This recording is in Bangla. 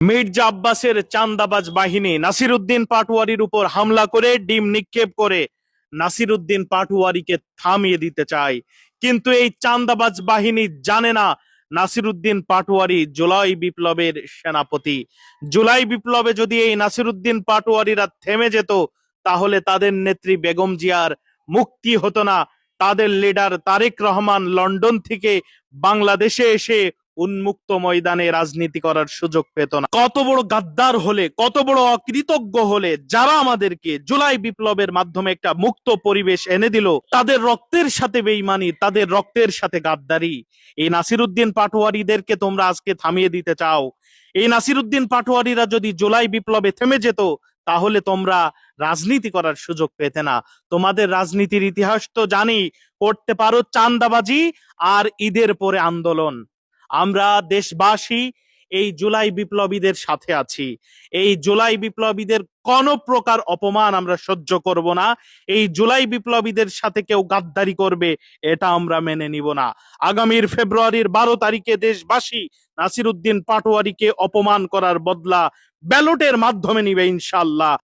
মির্জা আব্বাসের চাঁদাবাজ বাহিনী নাসিরউদ্দিন পাটোয়ারির উপর হামলা করে ডিম নিক্ষেপ করে নাসিরউদ্দিন পাটোয়ারিকে থামিয়ে দিতে চায়। কিন্তু এই চাঁদাবাজ বাহিনী জানে না নাসিরউদ্দিন পাটোয়ারি জুলাই বিপ্লবের সেনাপতি। জুলাই বিপ্লবে যদি এই নাসিরউদ্দিন পাটোয়ারিরা থেমে যেত, তাহলে তাদের নেত্রী বেগম জিয়ার মুক্তি হতো না। তাদের লিডার তারেক রহমান লন্ডন থেকে বাংলাদেশে এসে উন্মুক্ত ময়দানে রাজনীতি করার সুযোগ পেত না। কত বড় গাদ্দার হলে, কত বড় অকৃতজ্ঞ হলে যারা আমাদেরকে জুলাই বিপ্লবের মাধ্যমে একটা মুক্ত পরিবেশ এনে দিল, তাদের রক্তের সাথে বেঈমানি, তাদের রক্তের সাথে গাদ্দারি। এই নাসিরউদ্দিন পাটোয়ারিদেরকে তোমরা আজকে থামিয়ে দিতে চাও। এই নাসিরউদ্দিন পাটোয়ারিরা যদি জুলাই বিপ্লবে থেমে যেত, তাহলে তোমরা রাজনীতি করার সুযোগ পেতে না। তোমাদের রাজনীতির ইতিহাস তো জানি, করতে পারো চাঁদাবাজি আর ঈদের পরে আন্দোলন। আমরা দেশবাসী এই জুলাই বিপ্লবীদের সাথে আছি। এই জুলাই বিপ্লবীদের কোন প্রকার অপমান আমরা সহ্য করব না। এই জুলাই বিপ্লবীদের সাথে কেউ গাদ্দারি করবে, এটা আমরা মেনে নিব না। আগামীর ফেব্রুয়ারির 12 তারিখে দেশবাসী নাসিরউদ্দিন পাটোয়ারিকে অপমান করার বদলা ব্যালটের মাধ্যমে নিবে ইনশাআল্লাহ।